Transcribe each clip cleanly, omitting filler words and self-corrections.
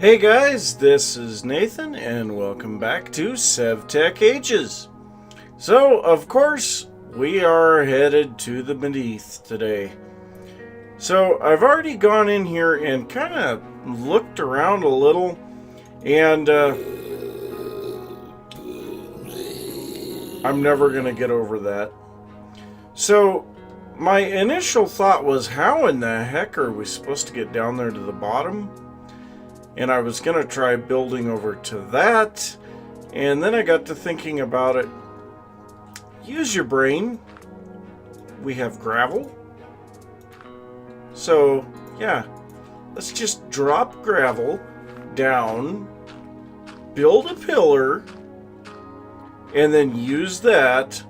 Hey guys, this is Nathan and welcome back to SevTech Ages. So, of course, we are headed to the Beneath today. So, I've already gone in here and kind of looked around a little and I'm never going to get over that. So, my initial thought was, how in the heck are we supposed to get down there to the bottom? And I was going to try building over to that. And then I got to thinking about it. Use your brain. We have gravel. So, yeah. Let's just drop gravel down. Build a pillar. And then use that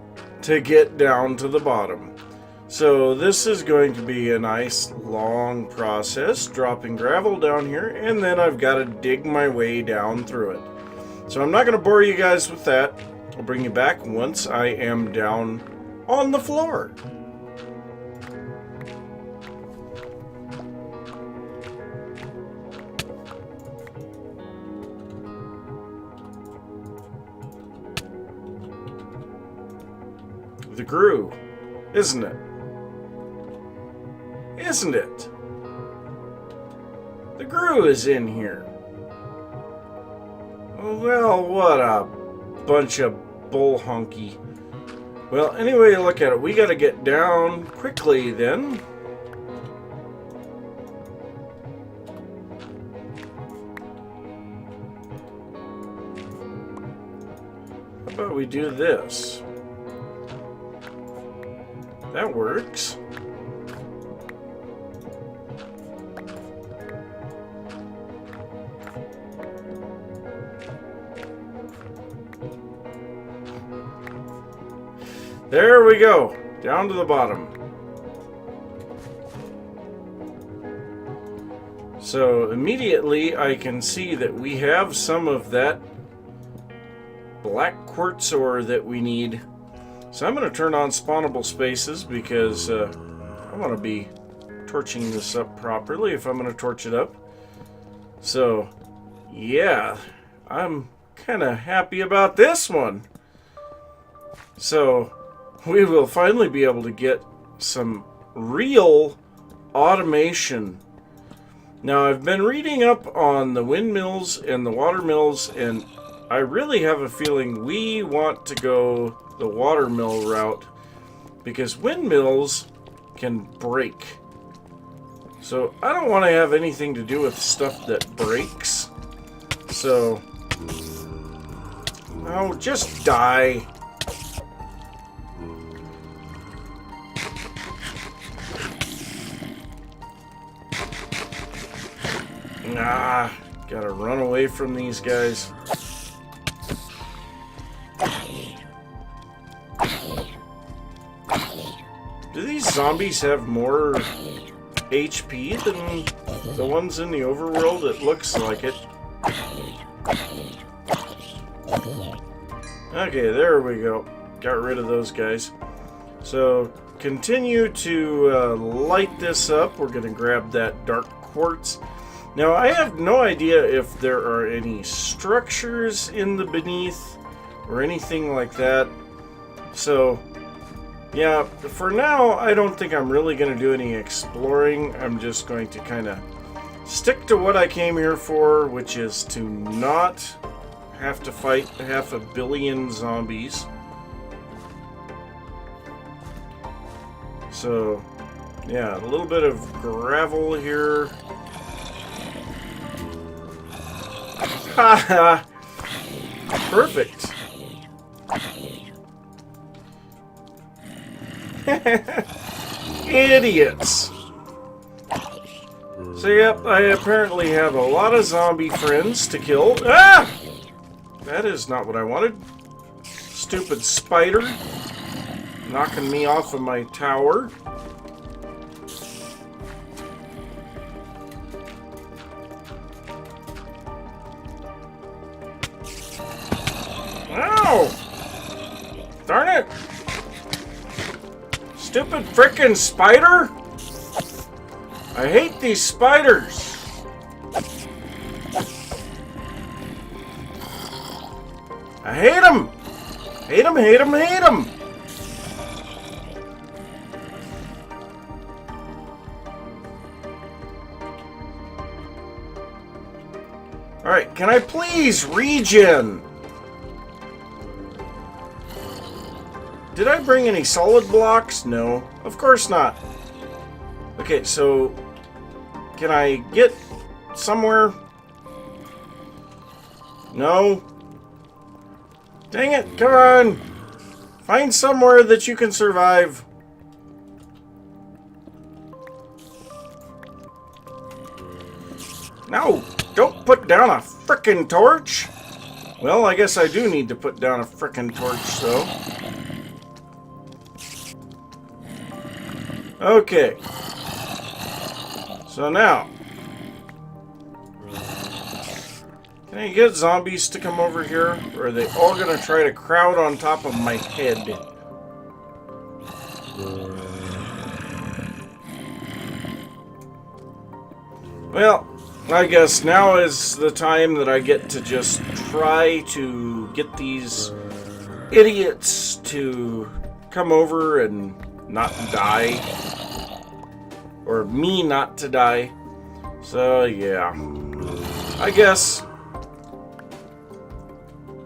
to get down to the bottom. So this is going to be a nice long process, dropping gravel down here, and then I've got to dig my way down through it. So I'm not going to bore you guys with that. I'll bring you back once I am down on the floor. The groove, isn't it? Isn't it? The Gru is in here. Well, what a bunch of bull honky. Well, anyway, look at it. We got to get down quickly then. How about we do this? That works. There we go, down to the bottom. So immediately I can see that we have some of that black quartz ore that we need. So I'm going to turn on spawnable spaces because I want to be torching this up properly if I'm going to torch it up. So yeah, I'm kind of happy about this one. So we will finally be able to get some real automation. Now, I've been reading up on the windmills and the water mills, and I really have a feeling we want to go the watermill route because windmills can break. So I don't want to have anything to do with stuff that breaks. So, no, just die. Nah, gotta run away from these guys. Do these zombies have more HP than the ones in the overworld? It looks like it. Okay, there we go. Got rid of those guys. So, continue to light this up. We're gonna grab that dark quartz. Now, I have no idea if there are any structures in the Beneath or anything like that. So, yeah, for now, I don't think I'm really going to do any exploring. I'm just going to kind of stick to what I came here for, which is to not have to fight 500 million zombies. So, yeah, a little bit of gravel here. Haha! Perfect. Idiots. So yep, I apparently have a lot of zombie friends to kill. Ah! That is not what I wanted. Stupid spider. Knocking me off of my tower. Ow! Darn it! Stupid frickin' spider! I hate these spiders! I hate him! Hate him, hate him, hate him! Alright, can I please regen? Did I bring any solid blocks? No, of course not. Okay, so can I get somewhere? No. Dang it, come on. Find somewhere that you can survive. No, don't put down a frickin' torch. Well, I guess I do need to put down a frickin' torch, so. Okay. So now, can I get zombies to come over here? Or are they all going to try to crowd on top of my head? Well, I guess now is the time that I get to just try to get these idiots to come over and not die. Or me not to die. So, yeah. I guess.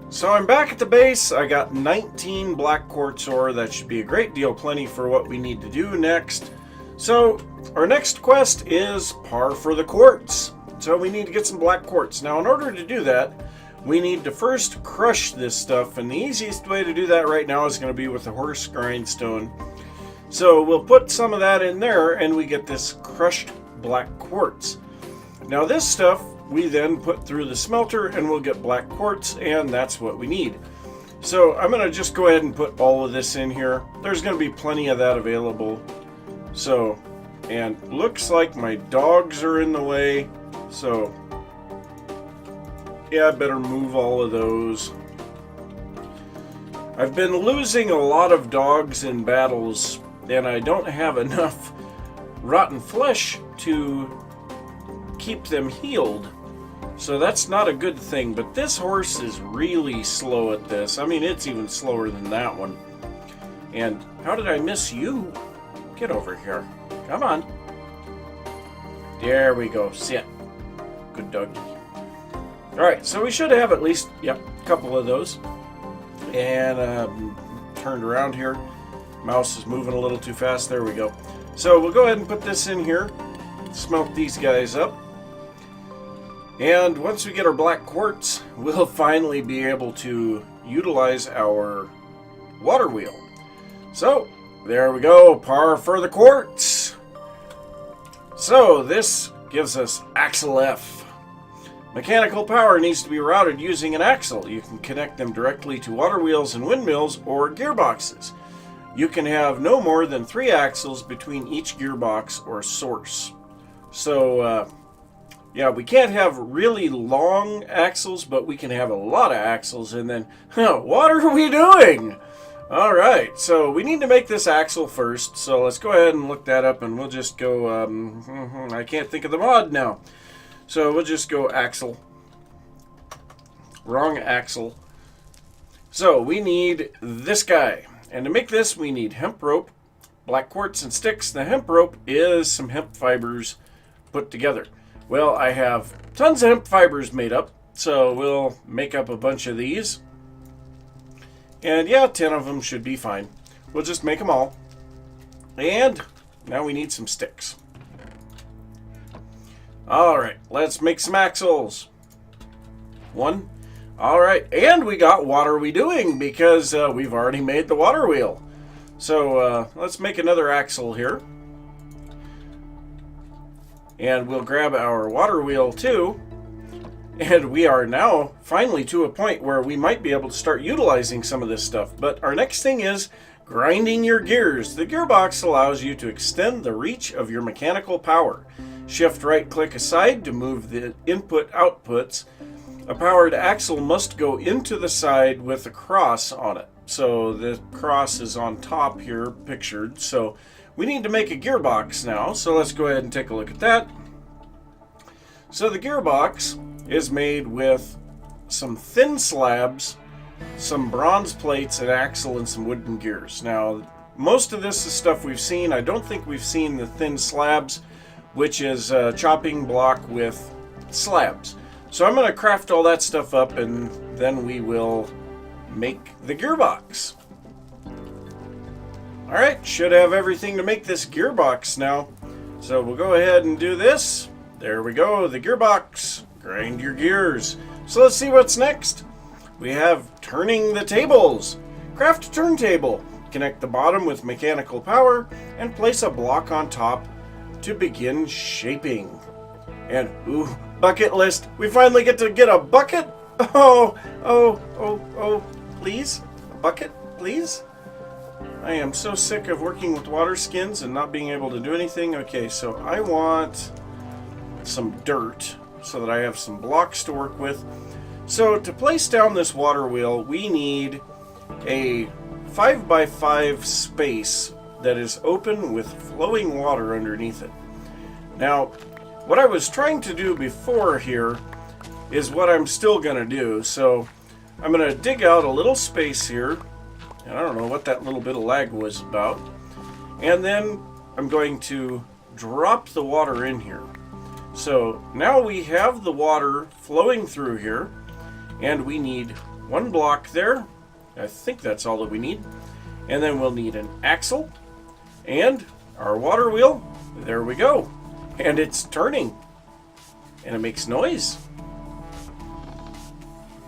So I'm back at the base. I got 19 black quartz ore. That should be a great deal plenty for what we need to do next. So, our next quest is par for the quartz. So we need to get some black quartz. Now, in order to do that, we need to first crush this stuff. And the easiest way to do that right now is going to be with a horse grindstone. So we'll put some of that in there and we get this crushed black quartz. Now this stuff we then put through the smelter and we'll get black quartz, and that's what we need. So I'm going to just go ahead and put all of this in here. There's going to be plenty of that available. So, and looks like my dogs are in the way. So, yeah, I better move all of those. I've been losing a lot of dogs in battles, and I don't have enough rotten flesh to keep them healed. So that's not a good thing, but this horse is really slow at this. I mean, it's even slower than that one. And how did I miss you? Get over here. Come on. There we go. Sit. Good doggy. Alright, so we should have at least, yep, a couple of those. And turned around here. Mouse is moving a little too fast. There we go. So we'll go ahead and put this in here. Smelt these guys up. And once we get our black quartz, we'll finally be able to utilize our water wheel. So, there we go. Par for the quartz. So, this gives us Axle F. Mechanical power needs to be routed using an axle. You can connect them directly to water wheels and windmills or gearboxes. You can have no more than 3 axles between each gearbox or source. So, yeah, we can't have really long axles, but we can have a lot of axles. And then, what are we doing? All right, so we need to make this axle first. So let's go ahead and look that up, and we'll just go, I can't think of the mod now. So we'll just go axle. Wrong axle. So we need this guy. And to make this, we need hemp rope, black quartz, and sticks. The hemp rope is some hemp fibers put together. Well, I have tons of hemp fibers made up, so we'll make up a bunch of these. And yeah, 10 of them should be fine. We'll just make them all. And now we need some sticks. Alright, let's make some axles. 1. Alright, and we got what are we doing? Because we've already made the water wheel. So let's make another axle here. And we'll grab our water wheel too. And we are now finally to a point where we might be able to start utilizing some of this stuff. But our next thing is grinding your gears. The gearbox allows you to extend the reach of your mechanical power. Shift right click aside to move the input outputs. A powered axle must go into the side with a cross on it. So the cross is on top here pictured. So we need to make a gearbox now. So let's go ahead and take a look at that. So the gearbox is made with some thin slabs some bronze plates, an axle, and some wooden gears. Now, most of this is stuff we've seen. I don't think we've seen the thin slabs, which is a chopping block with slabs. So I'm going to craft all that stuff up, and then we will make the gearbox. Alright, should have everything to make this gearbox now. So we'll go ahead and do this. There we go, the gearbox. Grind your gears. So let's see what's next. We have turning the tables. Craft a turntable. Connect the bottom with mechanical power and place a block on top to begin shaping. And ooh, bucket list. We finally get to get a bucket. Oh, please, a bucket, please. I am so sick of working with water skins and not being able to do anything. Okay, so I want some dirt so that I have some blocks to work with. So to place down this water wheel, we need a 5x5 space that is open with flowing water underneath it. Now, what I was trying to do before here is what I'm still going to do. So I'm going to dig out a little space here. And I don't know what that little bit of lag was about. And then I'm going to drop the water in here. So now we have the water flowing through here. And we need one block there. I think that's all that we need. And then we'll need an axle. And our water wheel. There we go. And it's turning. And it makes noise.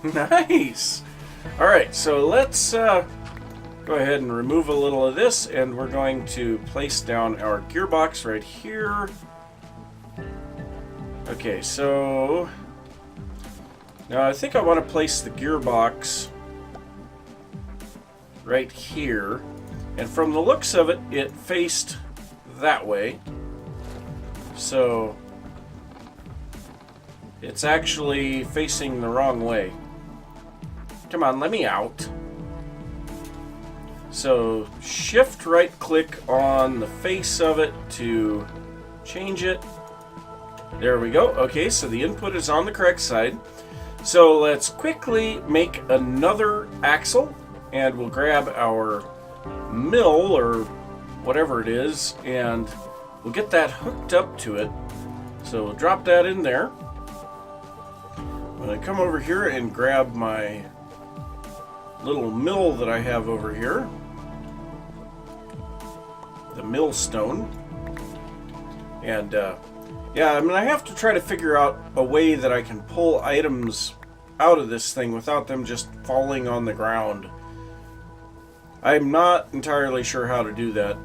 Nice. Alright, so let's go ahead and remove a little of this. And we're going to place down our gearbox right here. Okay, so now I think I want to place the gearbox right here. And from the looks of it, it faced that way. So it's actually facing the wrong way. Come on, let me out. So shift right click on the face of it to change it. There we go. Okay, so the input is on the correct side. So let's quickly make another axle, and we'll grab our mill or whatever it is, and we'll get that hooked up to it. So we'll drop that in there. I'm going to come over here and grab my little mill that I have over here. The millstone. And yeah, I mean, I have to try to figure out a way that I can pull items out of this thing without them just falling on the ground. I'm not entirely sure how to do that.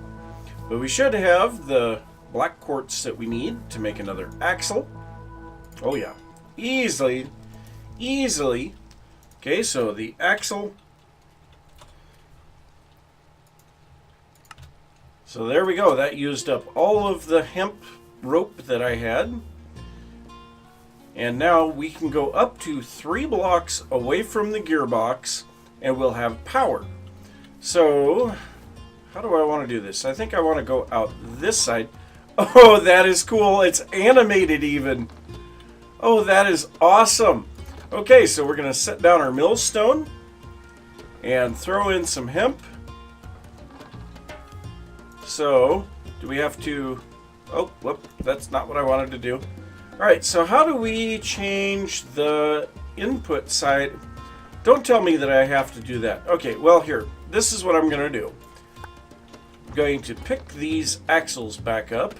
But we should have the black quartz that we need to make another axle. Oh yeah, easily. Okay, so the axle. So there we go. That used up all of the hemp rope that I had. And now we can go up to 3 blocks away from the gearbox and we'll have power. So how do I want to do this? I think I want to go out this side. Oh, that is cool. It's animated even. Oh, that is awesome. Okay, so we're going to set down our millstone and throw in some hemp. So, do we have to... Oh, whoop, that's not what I wanted to do. Alright, so how do we change the input side? Don't tell me that I have to do that. Okay, well here, this is what I'm going to do. I'm going to pick these axles back up.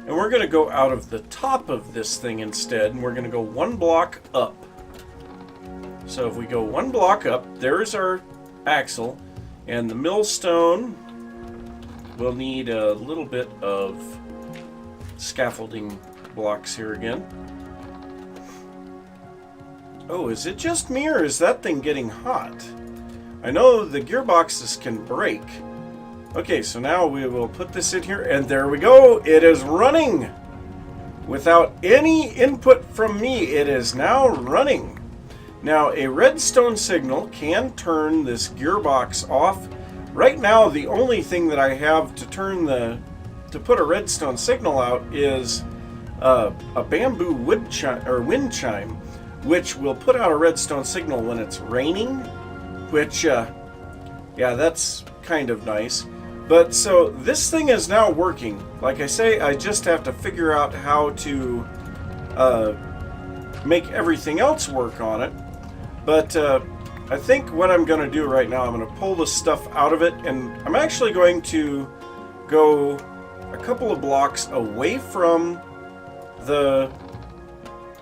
And we're going to go out of the top of this thing instead, and we're going to go 1 block up. So if we go 1 block up, there's our axle, and the millstone will need a little bit of scaffolding blocks here again. Oh, is it just me, or is that thing getting hot? I know the gearboxes can break. Okay, so now we will put this in here, and there we go. It is running. Without any input from me, it is now running. Now, a redstone signal can turn this gearbox off. Right now, the only thing that I have to put a redstone signal out is a bamboo wind chime. which will put out a redstone signal when it's raining, which, yeah, that's kind of nice. But so this thing is now working. Like I say, I just have to figure out how to make everything else work on it. But I think what I'm going to do right now, I'm going to pull the stuff out of it, and I'm actually going to go a couple of blocks away from the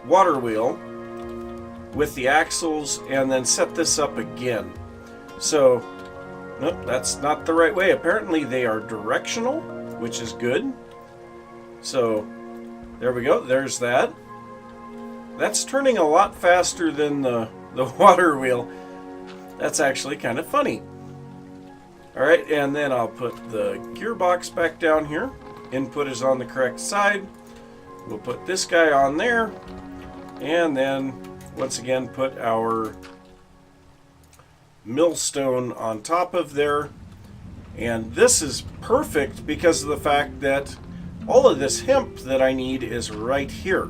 water wheel with the axles and then set this up again. So, nope, that's not the right way. Apparently they are directional, which is good. So, there we go. There's that. That's turning a lot faster than the water wheel. That's actually kind of funny. Alright, and then I'll put the gearbox back down here. Input is on the correct side. We'll put this guy on there. And then, once again, put our millstone on top of there. And this is perfect because of the fact that all of this hemp that I need is right here.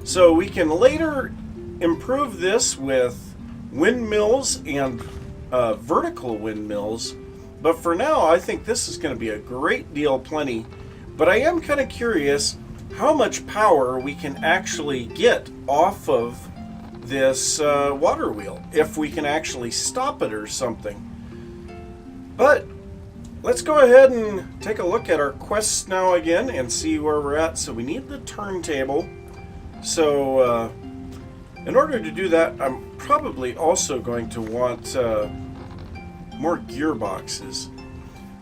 So we can later improve this with windmills and vertical windmills. But for now, I think this is going to be a great deal plenty. But I am kind of curious how much power we can actually get off of this water wheel, if we can actually stop it or something. But let's go ahead and take a look at our quests now again and see where we're at. So we need the turntable. So in order to do that, I'm probably also going to want more gearboxes.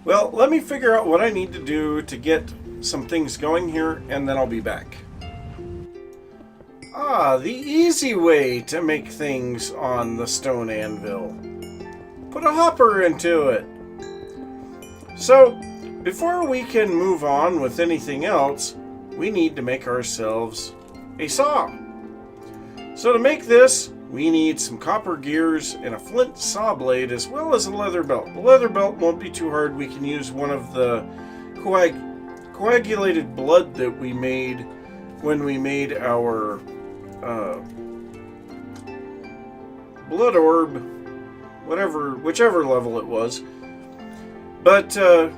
Well, let me figure out what I need to do to get some things going here, and then I'll be back. Ah, the easy way to make things on the stone anvil. Put a hopper into it. So, before we can move on with anything else, we need to make ourselves a saw. So to make this, we need some copper gears and a Flint Saw Blade, as well as a leather belt. The leather belt won't be too hard. We can use one of the coagulated blood that we made when we made our blood orb, whichever level it was. But to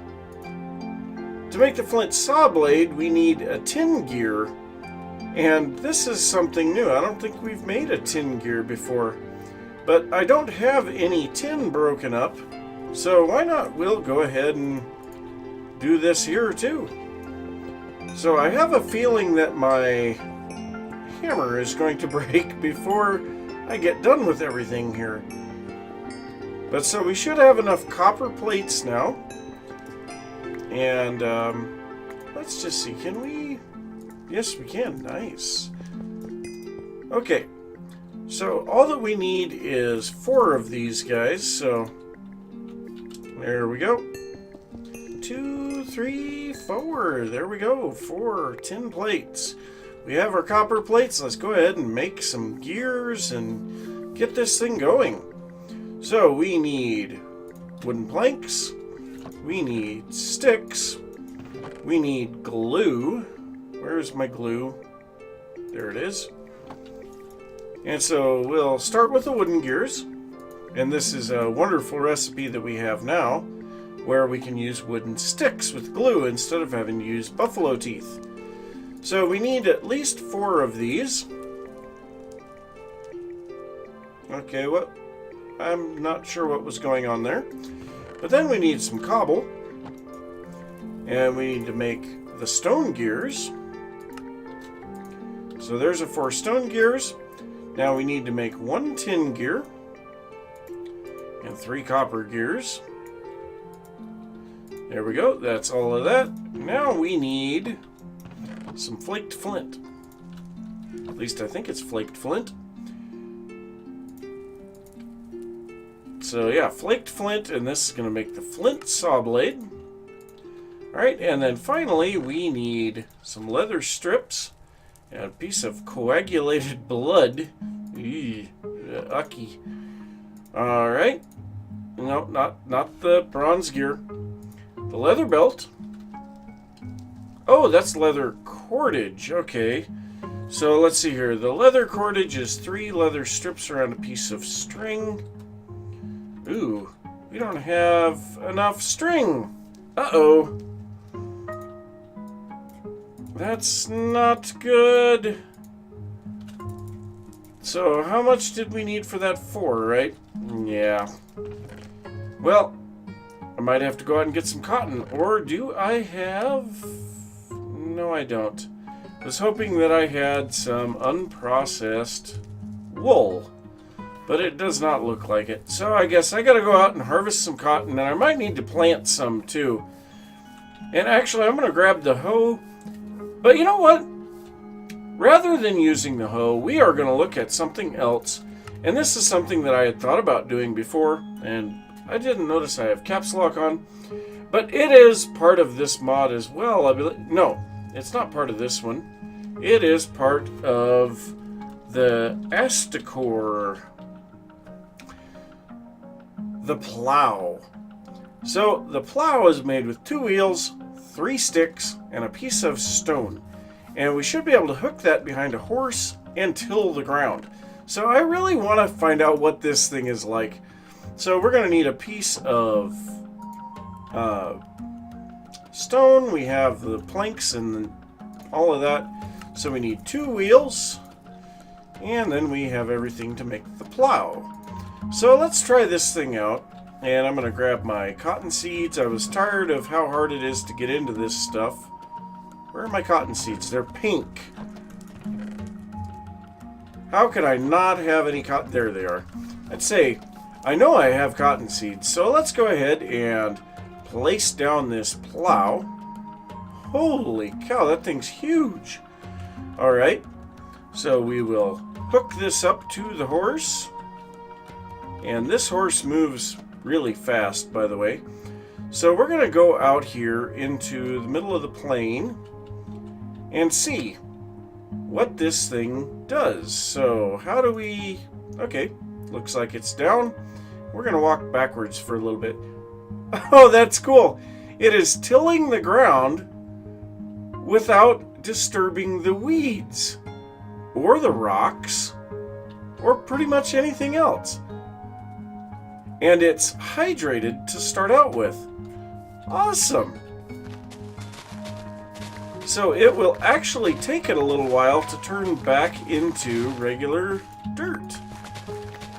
make the Flint Saw Blade, we need a tin gear, and this is something new. I don't think we've made a tin gear before, but I don't have any tin broken up, so why not? We'll go ahead and do this here too. So I have a feeling that my hammer is going to break before I get done with everything here. But so we should have enough copper plates now. And let's just see, can we? Yes, we can. Nice. Okay. So all that we need is 4 of these guys. So there we go. 2, 3, 4. There we go. 4 tin plates. We have our copper plates. Let's go ahead and make some gears and get this thing going. So we need wooden planks. We need sticks. We need glue. Where's my glue? There it is. And so we'll start with the wooden gears. And this is a wonderful recipe that we have now, where we can use wooden sticks with glue instead of having to use buffalo teeth. So we need at least 4 of these. Okay, what? I'm not sure what was going on there. But then we need some cobble. And we need to make the stone gears. So there's 4 stone gears. Now we need to make 1 tin gear. And 3 copper gears. There we go. That's all of that. Now we need some flaked flint. At least I think it's flaked flint. So yeah, flaked flint, and this is going to make the Flint Saw Blade. Alright, and then finally we need some leather strips and a piece of coagulated blood. Ucky. Alright. No, not the bronze gear. The leather belt. Oh, that's leather cordage. Okay. So let's see here. The leather cordage is 3 leather strips around a piece of string. Ooh, we don't have enough string. Uh-oh. That's not good. So how much did we need for that 4, right? Yeah. Well, I might have to go out and get some cotton. Or do I have... No, I don't. I was hoping that I had some unprocessed wool, but it does not look like it. So I guess I gotta go out and harvest some cotton, and I might need to plant some too. And actually, I'm gonna grab the hoe. But you know what? Rather than using the hoe, we are gonna look at something else. And this is something that I had thought about doing before, and I didn't notice I have caps lock on. But it is part of this mod as well, I believe. No. It's not part of this one. It is part of the Astacore, the Plow. So the Plow is made with 2 wheels, 3 sticks, and a piece of stone. And we should be able to hook that behind a horse and till the ground. So I really want to find out what this thing is like. So we're going to need a piece of stone. We have the planks and all of that. So we need 2 wheels. And then we have everything to make the plow. So let's try this thing out. And I'm going to grab my cotton seeds. I was tired of how hard it is to get into this stuff. Where are my cotton seeds? They're pink. How could I not have any cotton? There they are. I'd say, I know I have cotton seeds. So let's go ahead and place down this plow. Holy cow, that thing's huge. Alright, so we will hook this up to the horse. And this horse moves really fast, by the way. So we're going to go out here into the middle of the plain and see what this thing does. So how do we... Okay, looks like it's down. We're going to walk backwards for a little bit. Oh, that's cool. It is tilling the ground without disturbing the weeds or the rocks or pretty much anything else. And it's hydrated to start out with. Awesome. So it will actually take it a little while to turn back into regular dirt.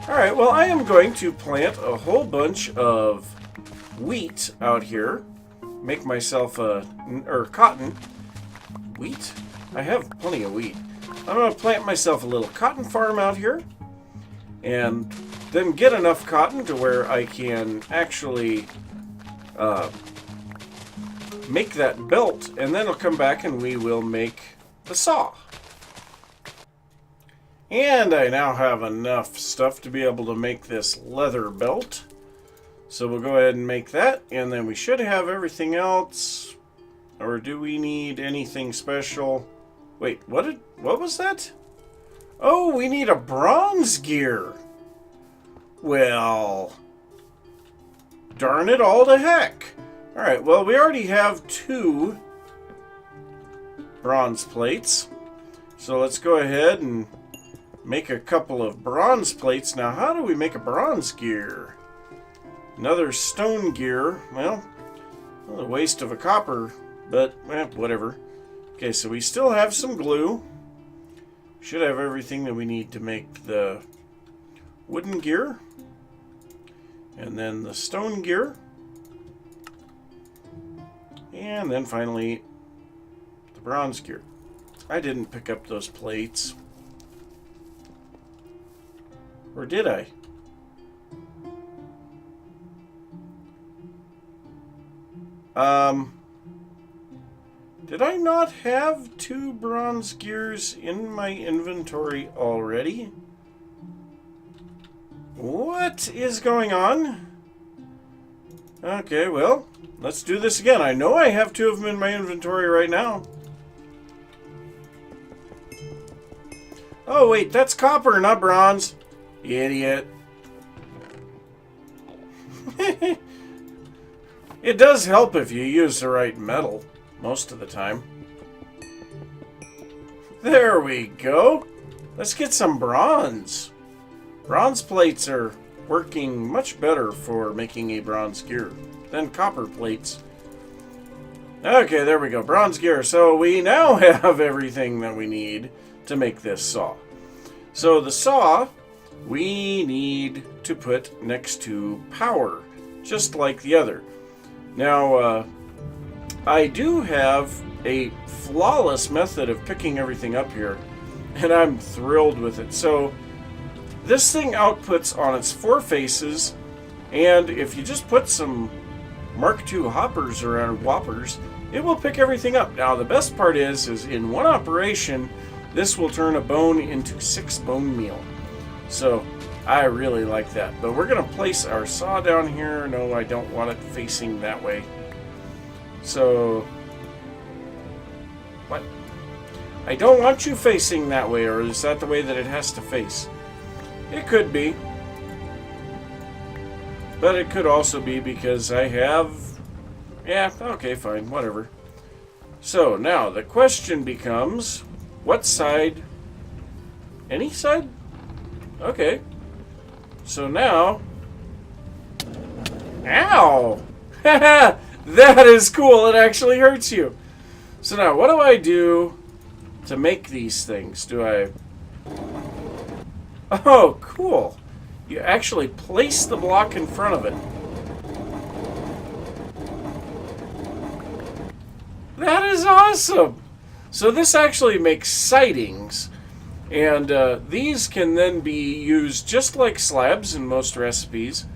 Alright, well, I am going to plant a whole bunch of wheat out here. Make myself cotton. Wheat? I have plenty of wheat. I'm going to plant myself a little cotton farm out here. And then get enough cotton to where I can actually make that belt. And then I'll come back and we will make the saw. And I now have enough stuff to be able to make this leather belt. So we'll go ahead and make that. And then we should have everything else. Or do we need anything special? Wait, what was that? Oh, we need a bronze gear. Well, darn it all to heck. Alright, well, we already have 2 bronze plates. So let's go ahead and make a couple of bronze plates. Now, how do we make a bronze gear? Another stone gear. Well, a waste of a copper, but whatever. Okay, so we still have some glue. Should have everything that we need to make the wooden gear. And then the stone gear. And then finally, the bronze gear. I didn't pick up those plates. Or did I? Did I not have 2 bronze gears in my inventory already? What is going on? Okay, well, let's do this again. I know I have 2 of them in my inventory right now. Oh, wait, that's copper, not bronze. Idiot. It does help if you use the right metal, most of the time. There we go. Let's get some bronze. Bronze plates are working much better for making a bronze gear than copper plates. Okay, there we go. Bronze gear. So we now have everything that we need to make this saw. So the saw we need to put next to power, just like the other. Now, I do have a flawless method of picking everything up here, and I'm thrilled with it. So this thing outputs on its 4 faces, and if you just put some Mark II hoppers around whoppers, it will pick everything up. Now the best part is in one operation, this will turn a bone into 6 bone meal. So I really like that. But we're going to place our saw down here. No, I don't want it facing that way. So, what? I don't want you facing that way, or is that the way that it has to face? It could be. But it could also be because I have... Yeah, okay, fine, whatever. So, now the question becomes, what side? Any side? Okay. So now... Ow! That is cool, it actually hurts you. So now, what do I do to make these things? Do I... Oh, cool. You actually place the block in front of it. That is awesome! So this actually makes sidings, and these can then be used just like slabs in most recipes,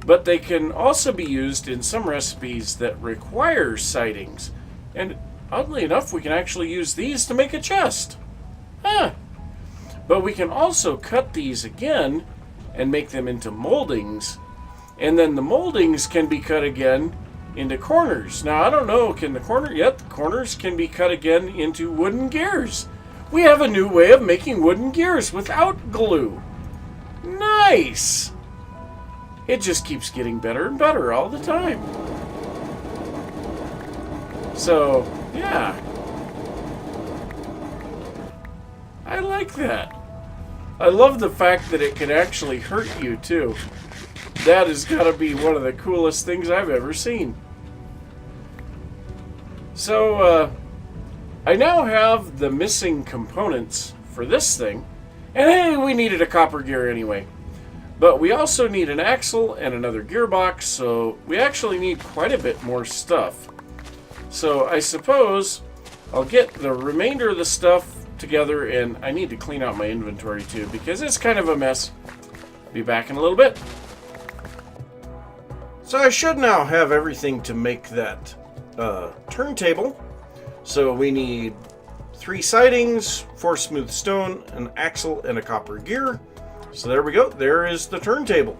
but they can also be used in some recipes that require sidings. And oddly enough, we can actually use these to make a chest. Huh. But we can also cut these again and make them into moldings, and then the moldings can be cut again into corners. Now, I don't know, can the corners can be cut again into wooden gears. We have a new way of making wooden gears without glue. Nice! It just keeps getting better and better all the time. So, yeah. I like that. I love the fact that it can actually hurt you, too. That has got to be one of the coolest things I've ever seen. So, I now have the missing components for this thing. And hey, we needed a copper gear anyway. But we also need an axle and another gearbox, so we actually need quite a bit more stuff. So I suppose I'll get the remainder of the stuff together, and I need to clean out my inventory too, because it's kind of a mess. Be back in a little bit. So I should now have everything to make that turntable. So we need 3 sidings, 4 smooth stone, an axle, and a copper gear. So there we go. There is the turntable.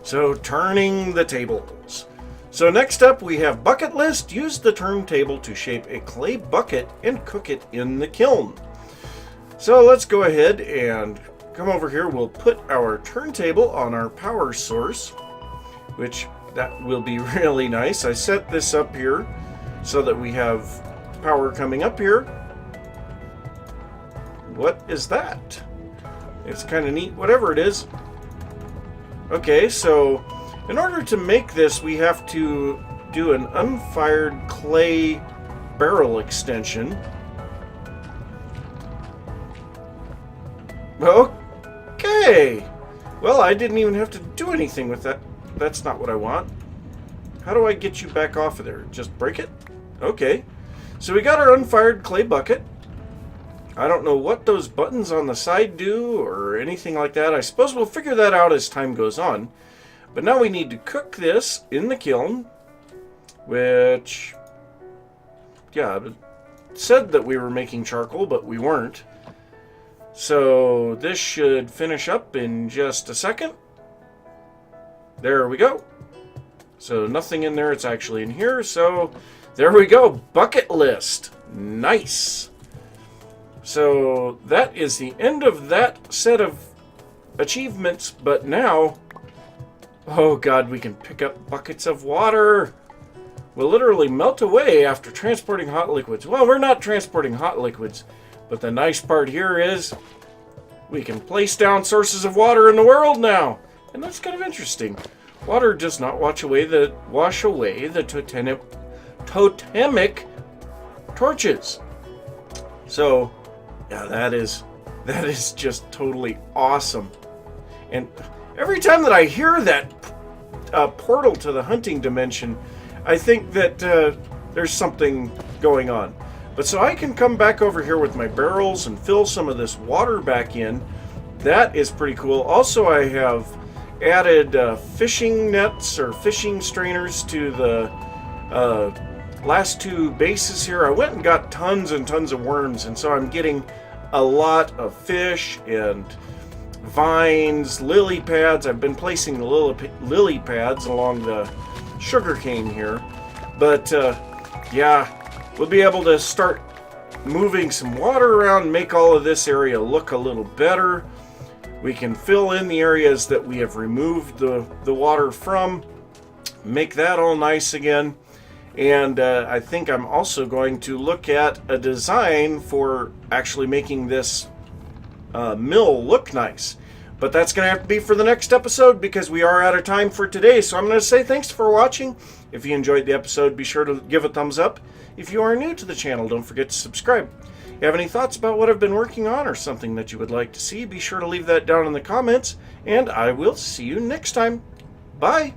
So turning the tables. So next up we have bucket list. Use the turntable to shape a clay bucket and cook it in the kiln. So let's go ahead and come over here. We'll put our turntable on our power source, which that will be really nice. I set this up here so that we have power coming up here. What is that? It's kind of neat, whatever it is. Okay, so in order to make this, we have to do an unfired clay barrel extension. Okay. Well, I didn't even have to do anything with that. That's not what I want. How do I get you back off of there? Just break it? Okay. So we got our unfired clay bucket. I don't know what those buttons on the side do or anything like that. I suppose we'll figure that out as time goes on. But now we need to cook this in the kiln, which, yeah, it said that we were making charcoal, but we weren't. So this should finish up in just a second. There we go. So nothing in there, it's actually in here. So there we go, bucket list. Nice. So that is the end of that set of achievements, but now, oh god, we can pick up buckets of water. We'll literally melt away after transporting hot liquids. Well, we're not transporting hot liquids. But the nice part here is we can place down sources of water in the world now. And that's kind of interesting. Water does not wash away the totemic torches. So, yeah, that is just totally awesome. And every time that I hear that portal to the hunting dimension, I think that there's something going on. But so I can come back over here with my barrels and fill some of this water back in. That is pretty cool. Also, I have added fishing nets or fishing strainers to the last two bases here. I went and got tons and tons of worms, and so I'm getting a lot of fish and vines, lily pads. I've been placing the lily pads along the sugarcane here. But yeah, we'll be able to start moving some water around and make all of this area look a little better. We can fill in the areas that we have removed the water from, make that all nice again. And I think I'm also going to look at a design for actually making this mill look nice. But that's going to have to be for the next episode because we are out of time for today. So I'm going to say thanks for watching. If you enjoyed the episode, be sure to give a thumbs up. If you are new to the channel, don't forget to subscribe. If you have any thoughts about what I've been working on or something that you would like to see, be sure to leave that down in the comments. And I will see you next time. Bye!